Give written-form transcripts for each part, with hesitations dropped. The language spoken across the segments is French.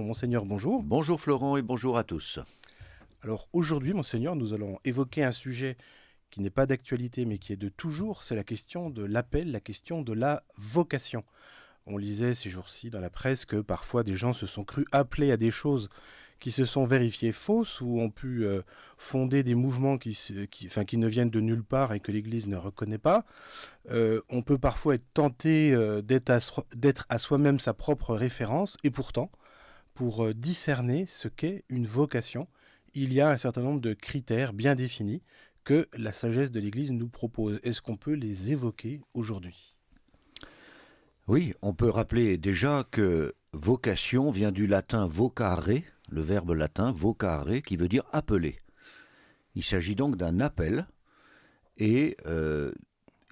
Monseigneur, bonjour. Bonjour Florent et bonjour à tous. Alors aujourd'hui, Monseigneur, nous allons évoquer un sujet qui n'est pas d'actualité mais qui est de toujours, c'est la question de l'appel, la question de la vocation. On lisait ces jours-ci dans la presse que parfois des gens se sont crus appelés à des choses qui se sont vérifiées fausses ou ont pu fonder des mouvements qui ne viennent de nulle part et que l'Église ne reconnaît pas. On peut parfois être tenté d'être à soi-même sa propre référence et pourtant, pour discerner ce qu'est une vocation, il y a un certain nombre de critères bien définis que la sagesse de l'Église nous propose. Est-ce qu'on peut les évoquer aujourd'hui ? Oui, on peut rappeler déjà que vocation vient du latin vocare, le verbe latin vocare, qui veut dire appeler. Il s'agit donc d'un appel et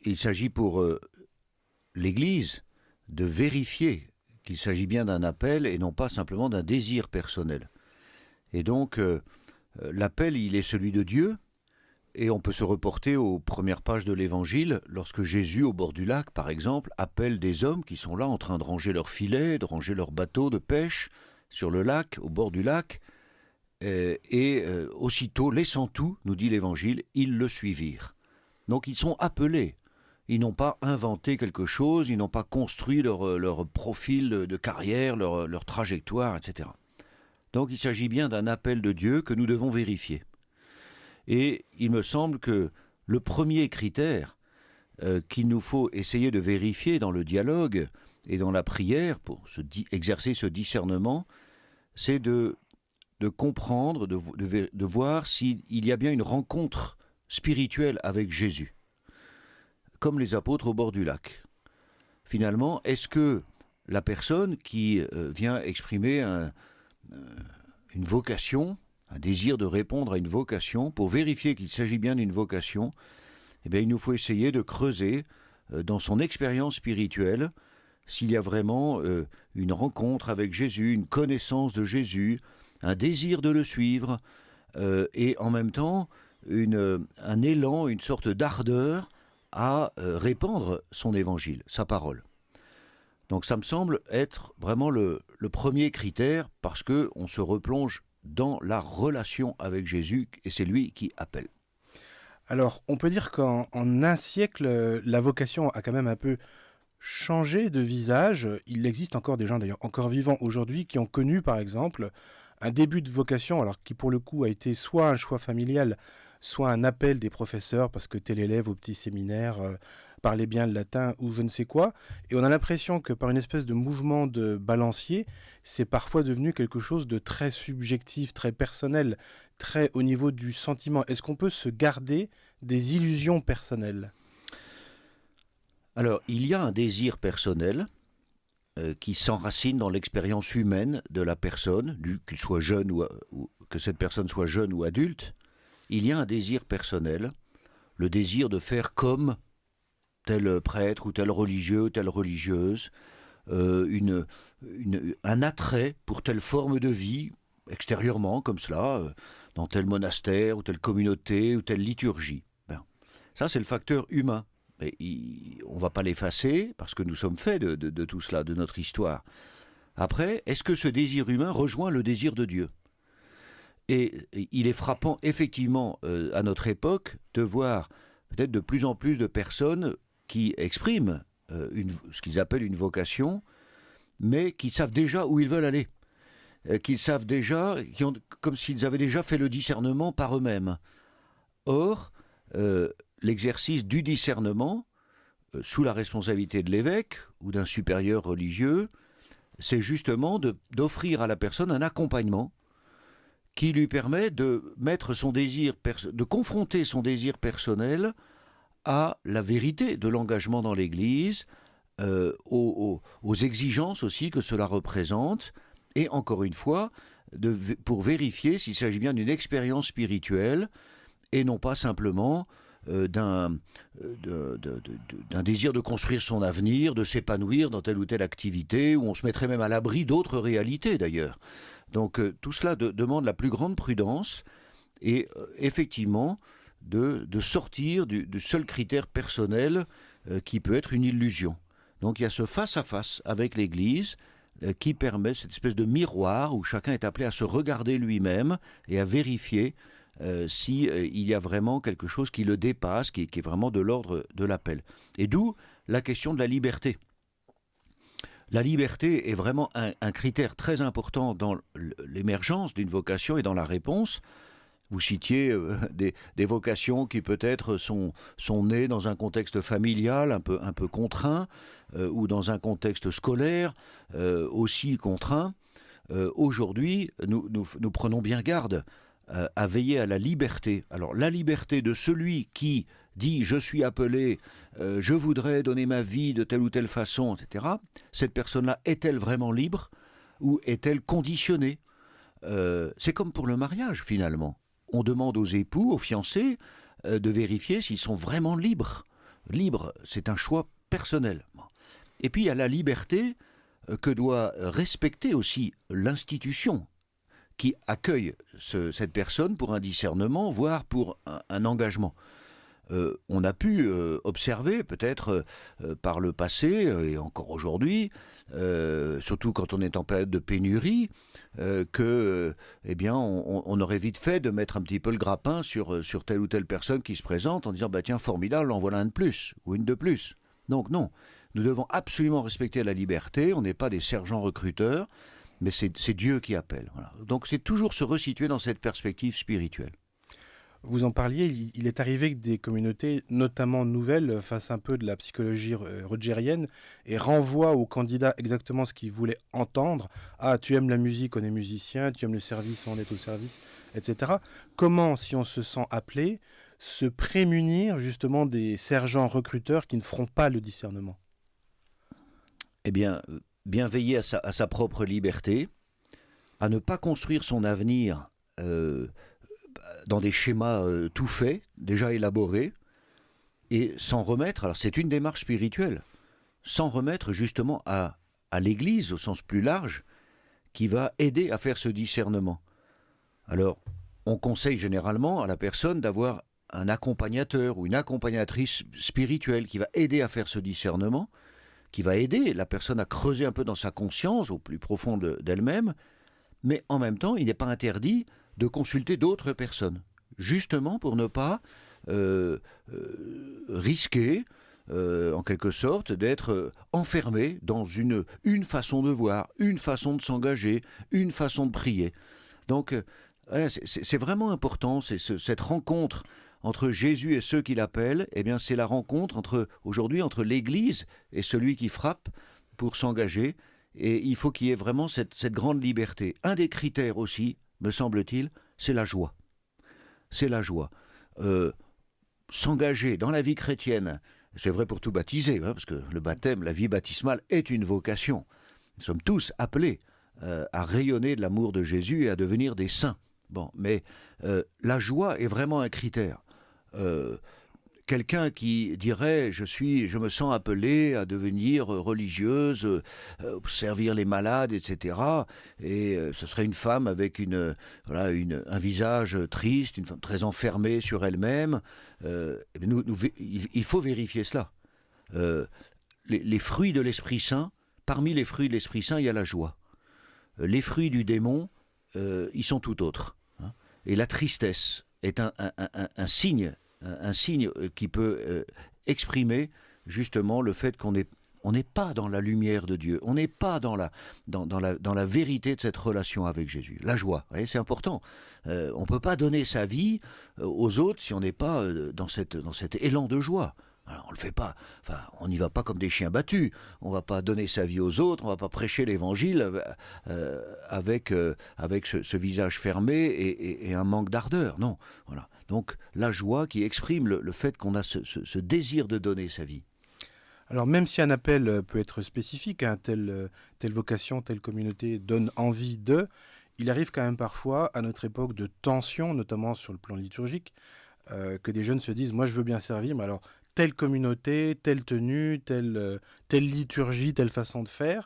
il s'agit pour l'Église de vérifier qu'il s'agit bien d'un appel et non pas simplement d'un désir personnel. Et donc l'appel, il est celui de Dieu. Et on peut se reporter aux premières pages de l'Évangile, lorsque Jésus, au bord du lac, par exemple, appelle des hommes qui sont là en train de ranger leurs filets, de ranger leurs bateaux de pêche sur le lac, au bord du lac. Aussitôt, laissant tout, nous dit l'Évangile, ils le suivirent. Donc ils sont appelés. Ils n'ont pas inventé quelque chose, ils n'ont pas construit leur profil de carrière, leur trajectoire, etc. Donc il s'agit bien d'un appel de Dieu que nous devons vérifier. Et il me semble que le premier critère qu'il nous faut essayer de vérifier dans le dialogue et dans la prière pour exercer ce discernement, c'est de comprendre, de voir s'il y a bien une rencontre spirituelle avec Jésus, comme les apôtres au bord du lac. Finalement, est-ce que la personne qui vient exprimer une vocation, un désir de répondre à une vocation, pour vérifier qu'il s'agit bien d'une vocation, eh bien, il nous faut essayer de creuser dans son expérience spirituelle s'il y a vraiment une rencontre avec Jésus, une connaissance de Jésus, un désir de le suivre, et en même temps un élan, une sorte d'ardeur à répandre son évangile, sa parole. Donc ça me semble être vraiment le premier critère, parce qu'on se replonge dans la relation avec Jésus, et c'est lui qui appelle. Alors, on peut dire qu'en un siècle, la vocation a quand même un peu changé de visage. Il existe encore des gens, d'ailleurs encore vivants aujourd'hui, qui ont connu, par exemple, un début de vocation, alors qui pour le coup a été soit un choix familial, soit un appel des professeurs, parce que tel élève au petit séminaire parlait bien le latin ou je ne sais quoi. Et on a l'impression que par une espèce de mouvement de balancier, c'est parfois devenu quelque chose de très subjectif, très personnel, très au niveau du sentiment. Est-ce qu'on peut se garder des illusions personnelles ? Alors, il y a un désir personnel qui s'enracine dans l'expérience humaine de la personne, qu'il soit jeune ou que cette personne soit jeune ou adulte. Il y a un désir personnel, le désir de faire comme tel prêtre ou tel religieux ou telle religieuse, un attrait pour telle forme de vie, extérieurement comme cela, dans tel monastère ou telle communauté ou telle liturgie. Ben, ça, c'est le facteur humain. Mais on ne va pas l'effacer, parce que nous sommes faits de tout cela, de notre histoire. Après, est-ce que ce désir humain rejoint le désir de Dieu ? Et il est frappant, effectivement, à notre époque, de voir peut-être de plus en plus de personnes qui expriment ce qu'ils appellent une vocation, mais qui savent déjà où ils veulent aller. Qu'ils savent déjà, comme s'ils avaient déjà fait le discernement par eux-mêmes. Or, l'exercice du discernement, sous la responsabilité de l'évêque ou d'un supérieur religieux, c'est justement d'offrir à la personne un accompagnement qui lui permet de mettre de confronter son désir personnel à la vérité de l'engagement dans l'Église, aux exigences aussi que cela représente, et encore une fois, pour vérifier s'il s'agit bien d'une expérience spirituelle et non pas simplement d'un désir de construire son avenir, de s'épanouir dans telle ou telle activité, où on se mettrait même à l'abri d'autres réalités d'ailleurs. Donc tout cela demande la plus grande prudence et effectivement de sortir du seul critère personnel qui peut être une illusion. Donc il y a ce face-à-face avec l'Église, qui permet cette espèce de miroir où chacun est appelé à se regarder lui-même et à vérifier si il y a vraiment quelque chose qui le dépasse, qui est vraiment de l'ordre de l'appel. Et d'où la question de la liberté. La liberté est vraiment un critère très important dans l'émergence d'une vocation et dans la réponse. Vous citiez des vocations qui peut-être sont nées dans un contexte familial un peu contraint, ou dans un contexte scolaire aussi contraint. Aujourd'hui, nous prenons bien garde à veiller à la liberté. Alors la liberté de celui qui dit « je suis appelé, je voudrais donner ma vie de telle ou telle façon », etc. Cette personne-là est-elle vraiment libre ou est-elle conditionnée ? C'est comme pour le mariage finalement. On demande aux époux, aux fiancés, de vérifier s'ils sont vraiment libres. Libre, c'est un choix personnel. Et puis il y a la liberté que doit respecter aussi l'institution qui accueille cette personne pour un discernement, voire pour un engagement. On a pu observer, peut-être par le passé et encore aujourd'hui, surtout quand on est en période de pénurie, que, eh bien, on aurait vite fait de mettre un petit peu le grappin sur telle ou telle personne qui se présente en disant bah tiens, formidable, en voilà un de plus ou une de plus. Donc non, nous devons absolument respecter la liberté. On n'est pas des sergents recruteurs, mais c'est Dieu qui appelle. Voilà. Donc c'est toujours se resituer dans cette perspective spirituelle. Vous en parliez, il est arrivé que des communautés, notamment nouvelles, fassent un peu de la psychologie rogérienne et renvoient aux candidats exactement ce qu'ils voulaient entendre. Ah, tu aimes la musique, on est musicien, tu aimes le service, on est au service, etc. Comment, si on se sent appelé, se prémunir justement des sergents recruteurs qui ne feront pas le discernement ? Eh bien veiller à sa propre liberté, à ne pas construire son avenir dans des schémas tout faits, déjà élaborés, et s'en remettre, alors c'est une démarche spirituelle, s'en remettre justement à l'Église au sens plus large, qui va aider à faire ce discernement. Alors, on conseille généralement à la personne d'avoir un accompagnateur ou une accompagnatrice spirituelle qui va aider à faire ce discernement, qui va aider la personne à creuser un peu dans sa conscience, au plus profond d'elle-même, mais en même temps, il n'est pas interdit de consulter d'autres personnes, justement pour ne pas risquer, en quelque sorte, d'être enfermé dans une façon de voir, une façon de s'engager, une façon de prier. Donc, c'est vraiment important, cette rencontre entre Jésus et ceux qui l'appellent, eh bien, c'est la rencontre aujourd'hui entre l'Église et celui qui frappe pour s'engager. Et il faut qu'il y ait vraiment cette grande liberté. Un des critères aussi, me semble-t-il, c'est la joie. C'est la joie. S'engager dans la vie chrétienne, c'est vrai pour tout baptisé, parce que le baptême, la vie baptismale est une vocation. Nous sommes tous appelés à rayonner de l'amour de Jésus et à devenir des saints. Bon, mais la joie est vraiment un critère. Quelqu'un qui dirait je me sens appelé à devenir religieuse, servir les malades, etc. Et ce serait une femme avec un visage triste, une femme très enfermée sur elle-même. Il faut vérifier cela. Les fruits de l'Esprit Saint, parmi les fruits de l'Esprit Saint, il y a la joie. Les fruits du démon, ils sont tout autres. Hein. Et la tristesse est un signe qui peut exprimer justement le fait qu'on n'est pas dans la lumière de Dieu, on n'est pas dans la vérité de cette relation avec Jésus. La joie, vous voyez, c'est important. On ne peut pas donner sa vie aux autres si on n'est pas dans cet élan de joie. Alors, on le fait pas. Enfin, on n'y va pas comme des chiens battus. On va pas donner sa vie aux autres. On va pas prêcher l'Évangile avec ce visage fermé et un manque d'ardeur. Non, voilà. Donc la joie qui exprime le fait qu'on a ce désir de donner sa vie. Alors même si un appel peut être spécifique, hein, telle vocation, telle communauté donne envie de, il arrive quand même parfois à notre époque de tension, notamment sur le plan liturgique, que des jeunes se disent « moi je veux bien servir, mais alors telle communauté, telle tenue, telle liturgie, telle façon de faire ».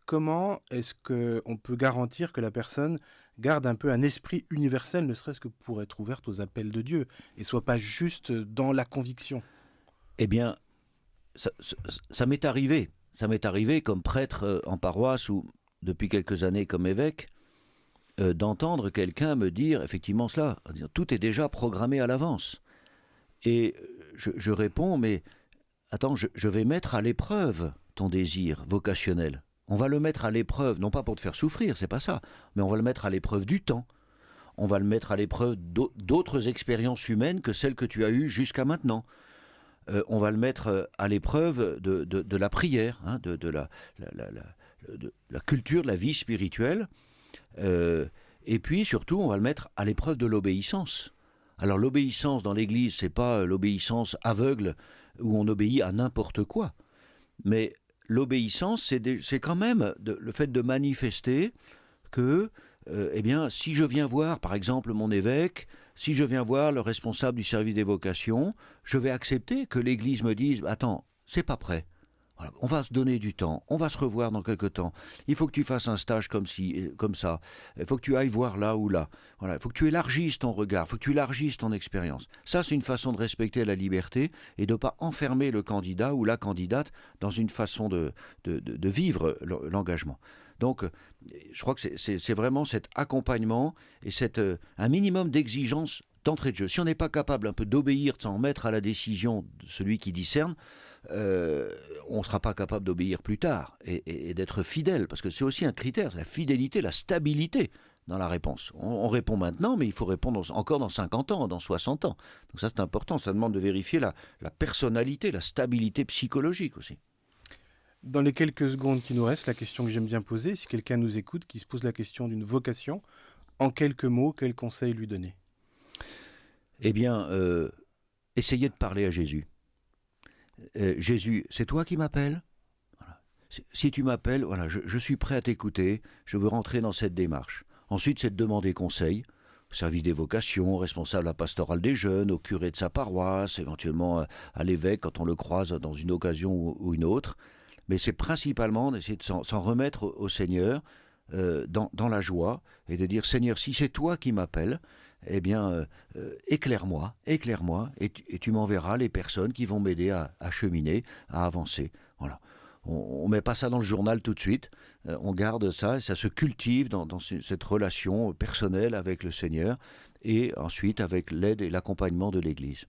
Comment est-ce qu'on peut garantir que la personne garde un peu un esprit universel, ne serait-ce que pour être ouverte aux appels de Dieu, et soit pas juste dans la conviction ? Eh bien, ça m'est arrivé. Ça m'est arrivé comme prêtre en paroisse où depuis quelques années comme évêque, d'entendre quelqu'un me dire effectivement cela. Tout est déjà programmé à l'avance. Et je réponds, mais attends, je vais mettre à l'épreuve ton désir vocationnel. On va le mettre à l'épreuve, non pas pour te faire souffrir, c'est pas ça, mais on va le mettre à l'épreuve du temps. On va le mettre à l'épreuve d'autres expériences humaines que celles que tu as eues jusqu'à maintenant. On va le mettre à l'épreuve de la prière, hein, de la culture, de la vie spirituelle. Et puis surtout, on va le mettre à l'épreuve de l'obéissance. Alors l'obéissance dans l'Église, c'est pas l'obéissance aveugle où on obéit à n'importe quoi. Mais l'obéissance, c'est quand même le fait de manifester que, eh bien, si je viens voir, par exemple, mon évêque, si je viens voir le responsable du service des vocations, je vais accepter que l'Église me dise « Attends, c'est pas prêt. Voilà, on va se donner du temps, on va se revoir dans quelque temps. Il faut que tu fasses un stage comme ça. Il faut que tu ailles voir là ou là. Voilà, il faut que tu élargisses ton regard, il faut que tu élargisses ton expérience. » Ça, c'est une façon de respecter la liberté et de ne pas enfermer le candidat ou la candidate dans une façon de vivre l'engagement. Donc, je crois que c'est vraiment cet accompagnement et un minimum d'exigence d'entrée de jeu. Si on n'est pas capable un peu d'obéir, de s'en mettre à la décision de celui qui discerne, on ne sera pas capable d'obéir plus tard et d'être fidèle, parce que c'est aussi un critère, c'est la fidélité, la stabilité dans la réponse. On répond maintenant, mais il faut répondre encore dans 50 ans, dans 60 ans. Donc ça, c'est important, ça demande de vérifier la personnalité, la stabilité psychologique aussi. Dans les quelques secondes qui nous restent, la question que j'aime bien poser, si quelqu'un nous écoute, qui se pose la question d'une vocation, en quelques mots, quel conseil lui donner ? Eh bien, essayez de parler à Jésus. Jésus, c'est toi qui m'appelles ? Voilà. Si tu m'appelles, voilà, je suis prêt à t'écouter, je veux rentrer dans cette démarche. Ensuite, c'est de demander conseil au service des vocations, au responsable de la pastorale des jeunes, au curé de sa paroisse, éventuellement à l'évêque quand on le croise dans une occasion ou une autre. Mais c'est principalement d'essayer de s'en remettre au Seigneur dans la joie et de dire « Seigneur, si c'est toi qui m'appelles, eh bien, éclaire-moi, et tu m'enverras les personnes qui vont m'aider à cheminer, à avancer. » Voilà. On ne met pas ça dans le journal tout de suite, on garde ça, et ça se cultive dans cette relation personnelle avec le Seigneur, et ensuite avec l'aide et l'accompagnement de l'Église.